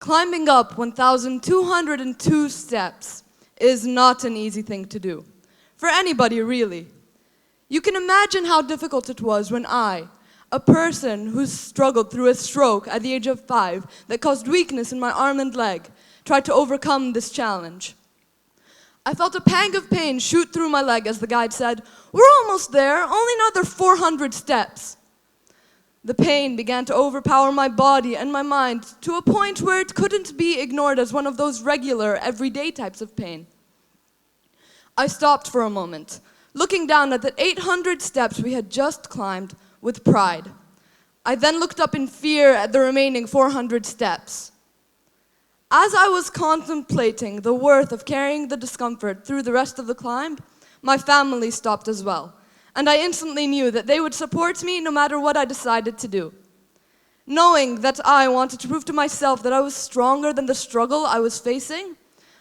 Climbing up 1,202 steps is not an easy thing to do. For anybody, really. You can imagine how difficult it was when I, a person who struggled through a stroke at the age of 5 that caused weakness in my arm and leg, tried to overcome this challenge. I felt a pang of pain shoot through my leg as the guide said, "We're almost there, only another 400 steps." The pain began to overpower my body and my mind to a point where it couldn't be ignored as one of those regular, everyday types of pain. I stopped for a moment, looking down at the 800 steps we had just climbed with pride. I then looked up in fear at the remaining 400 steps. As I was contemplating the worth of carrying the discomfort through the rest of the climb, my family stopped as well. And I instantly knew that they would support me no matter what I decided to do. Knowing that I wanted to prove to myself that I was stronger than the struggle I was facing,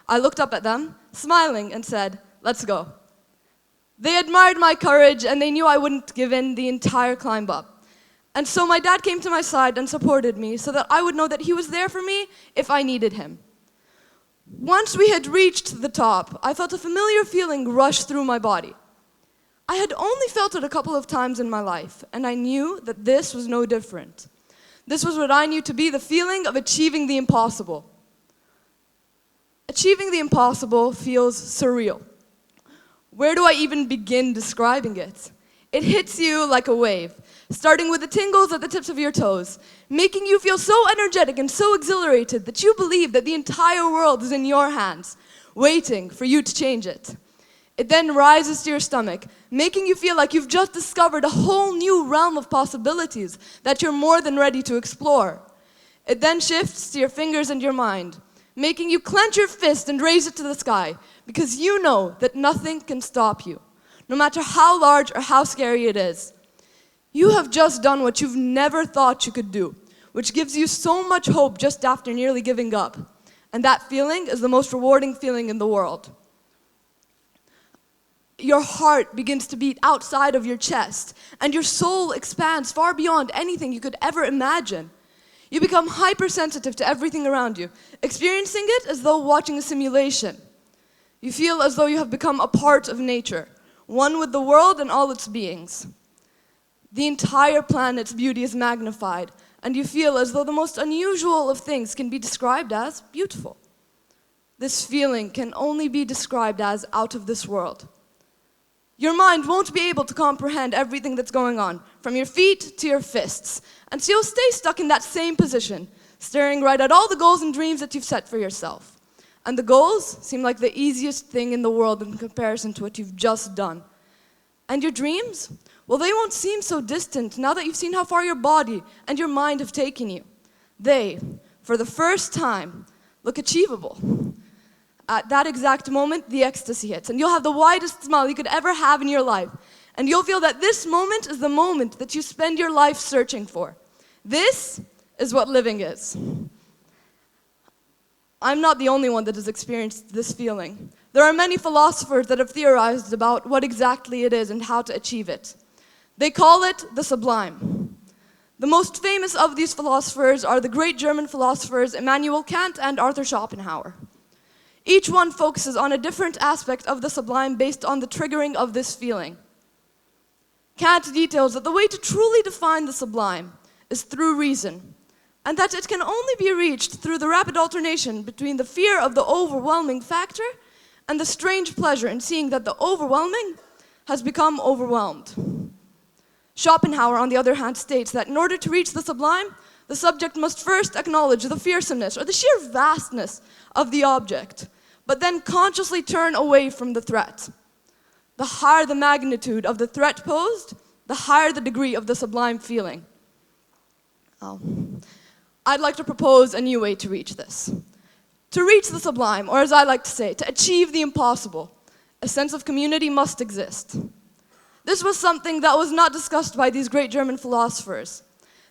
I looked up at them, smiling, and said, "Let's go." They admired my courage and they knew I wouldn't give in the entire climb up. And so my dad came to my side and supported me so that I would know that he was there for me if I needed him. Once we had reached the top, I felt a familiar feeling rush through my body. I had only felt it a couple of times in my life, and I knew that this was no different. This was what I knew to be the feeling of achieving the impossible. Achieving the impossible feels surreal. Where do I even begin describing it? It hits you like a wave, starting with the tingles at the tips of your toes, making you feel so energetic and so exhilarated that you believe that the entire world is in your hands, waiting for you to change it. It then rises to your stomach, making you feel like you've just discovered a whole new realm of possibilities that you're more than ready to explore. It then shifts to your fingers and your mind, making you clench your fist and raise it to the sky, because you know that nothing can stop you, no matter how large or how scary it is. You have just done what you've never thought you could do, which gives you so much hope just after nearly giving up. And that feeling is the most rewarding feeling in the world. Your heart begins to beat outside of your chest, and your soul expands far beyond anything you could ever imagine. You become hypersensitive to everything around you, experiencing it as though watching a simulation. You feel as though you have become a part of nature, one with the world and all its beings. The entire planet's beauty is magnified, and you feel as though the most unusual of things can be described as beautiful. This feeling can only be described as out of this world. Your mind won't be able to comprehend everything that's going on, from your feet to your fists, and so you'll stay stuck in that same position, staring right at all the goals and dreams that you've set for yourself. And the goals seem like the easiest thing in the world in comparison to what you've just done. And your dreams? Well, they won't seem so distant now that you've seen how far your body and your mind have taken you. They, for the first time, look achievable. At that exact moment, the ecstasy hits, and you'll have the widest smile you could ever have in your life. And you'll feel that this moment is the moment that you spend your life searching for. This is what living is. I'm not the only one that has experienced this feeling. There are many philosophers that have theorized about what exactly it is and how to achieve it. They call it the Sublime. The most famous of these philosophers are the great German philosophers Immanuel Kant and Arthur Schopenhauer. Each one focuses on a different aspect of the sublime based on the triggering of this feeling. Kant details that the way to truly define the sublime is through reason, and that it can only be reached through the rapid alternation between the fear of the overwhelming factor and the strange pleasure in seeing that the overwhelming has become overwhelmed. Schopenhauer, on the other hand, states that in order to reach the sublime, the subject must first acknowledge the fearsomeness or the sheer vastness of the object, but then consciously turn away from the threat. The higher the magnitude of the threat posed, the higher the degree of the sublime feeling. I'd like to propose a new way to reach this. To reach the sublime, or as I like to say, to achieve the impossible, a sense of community must exist. This was something that was not discussed by these great German philosophers.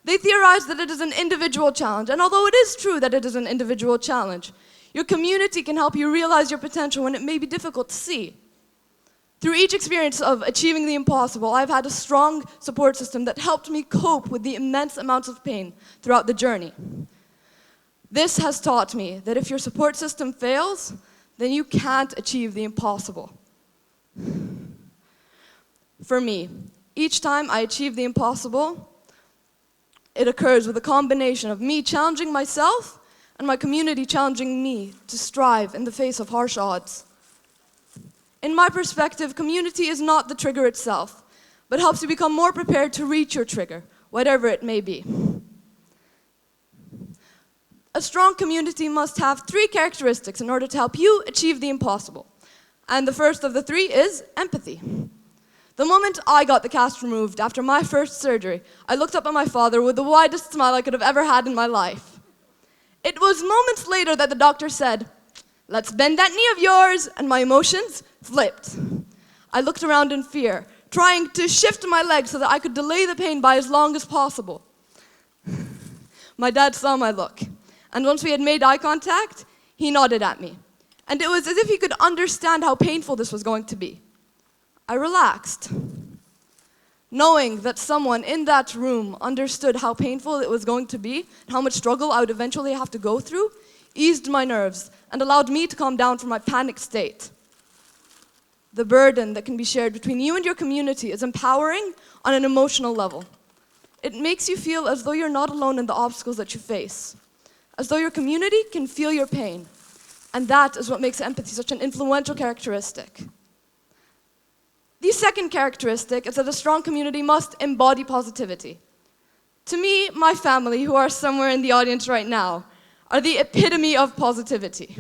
They theorized that it is an individual challenge, and although it is true that it is an individual challenge, your community can help you realize your potential when it may be difficult to see. Through each experience of achieving the impossible, I've had a strong support system that helped me cope with the immense amounts of pain throughout the journey. This has taught me that if your support system fails, then you can't achieve the impossible. For me, each time I achieve the impossible, it occurs with a combination of me challenging myself and my community challenging me to strive in the face of harsh odds. In my perspective, community is not the trigger itself, but helps you become more prepared to reach your trigger, whatever it may be. A strong community must have 3 characteristics in order to help you achieve the impossible. And the first of the 3 is empathy. The moment I got the cast removed after my first surgery, I looked up at my father with the widest smile I could have ever had in my life. It was moments later that the doctor said, "Let's bend that knee of yours," and my emotions flipped. I looked around in fear, trying to shift my leg so that I could delay the pain by as long as possible. My dad saw my look, and once we had made eye contact, he nodded at me. And it was as if he could understand how painful this was going to be. I relaxed. Knowing that someone in that room understood how painful it was going to be, and how much struggle I would eventually have to go through, eased my nerves and allowed me to calm down from my panic state. The burden that can be shared between you and your community is empowering on an emotional level. It makes you feel as though you're not alone in the obstacles that you face, as though your community can feel your pain. And that is what makes empathy such an influential characteristic. The second characteristic is that a strong community must embody positivity. To me, my family, who are somewhere in the audience right now, are the epitome of positivity.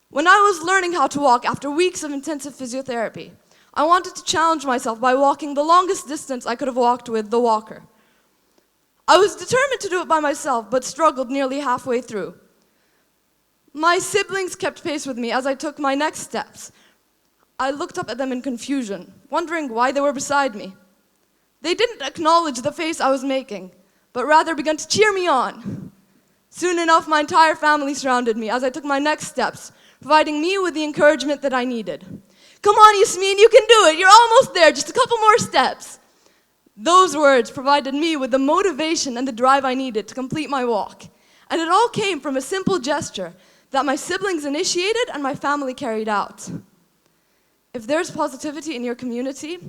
When I was learning how to walk after weeks of intensive physiotherapy, I wanted to challenge myself by walking the longest distance I could have walked with the walker. I was determined to do it by myself, but struggled nearly halfway through. My siblings kept pace with me as I took my next steps. I looked up at them in confusion, wondering why they were beside me. They didn't acknowledge the face I was making, but rather began to cheer me on. Soon enough, my entire family surrounded me as I took my next steps, providing me with the encouragement that I needed. "Come on, Yasmin, you can do it. You're almost there. Just a couple more steps." Those words provided me with the motivation and the drive I needed to complete my walk. And it all came from a simple gesture that my siblings initiated and my family carried out. If there's positivity in your community,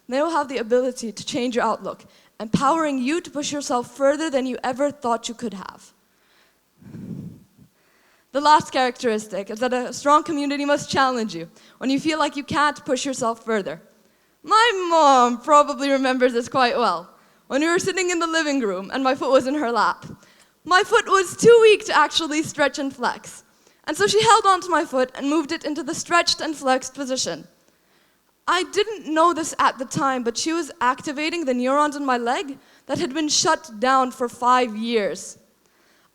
they will have the ability to change your outlook, empowering you to push yourself further than you ever thought you could have. The last characteristic is that a strong community must challenge you when you feel like you can't push yourself further. My mom probably remembers this quite well. When we were sitting in the living room and my foot was in her lap, my foot was too weak to actually stretch and flex. And so she held onto my foot and moved it into the stretched and flexed position. I didn't know this at the time, but she was activating the neurons in my leg that had been shut down for 5 years.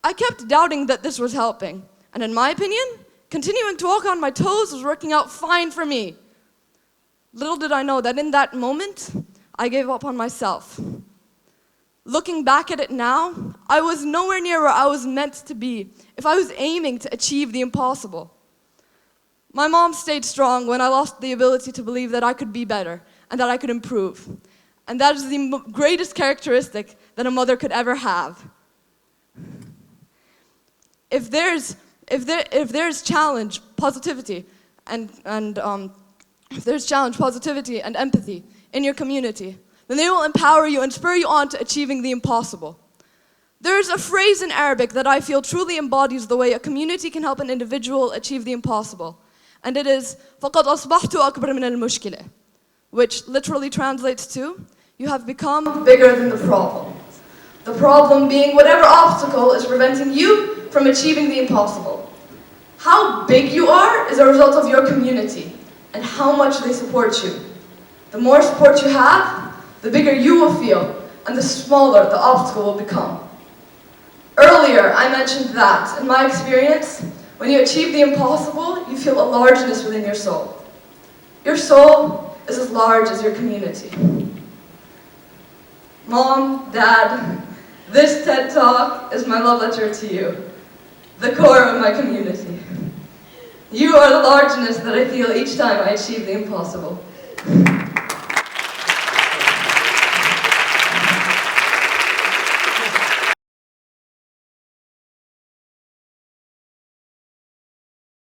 I kept doubting that this was helping, and in my opinion, continuing to walk on my toes was working out fine for me. Little did I know that in that moment, I gave up on myself. Looking back at it now, I was nowhere near where I was meant to be if I was aiming to achieve the impossible. My mom stayed strong when I lost the ability to believe that I could be better and that I could improve. And that is the greatest characteristic that a mother could ever have. If there's challenge, positivity, and empathy in your community, then they will empower you and spur you on to achieving the impossible. There's a phrase in Arabic that I feel truly embodies the way a community can help an individual achieve the impossible. And it is, فَقَدْ أَصْبَحْتُ أَكْبَرَ مِنَ الْمُشْكِلَةِ, which literally translates to, you have become bigger than the problem. The problem being whatever obstacle is preventing you from achieving the impossible. How big you are is a result of your community and how much they support you. The more support you have, the bigger you will feel, and the smaller the obstacle will become. Earlier, I mentioned that, in my experience, when you achieve the impossible, you feel a largeness within your soul. Your soul is as large as your community. Mom, Dad, this TED Talk is my love letter to you, the core of my community. You are the largeness that I feel each time I achieve the impossible.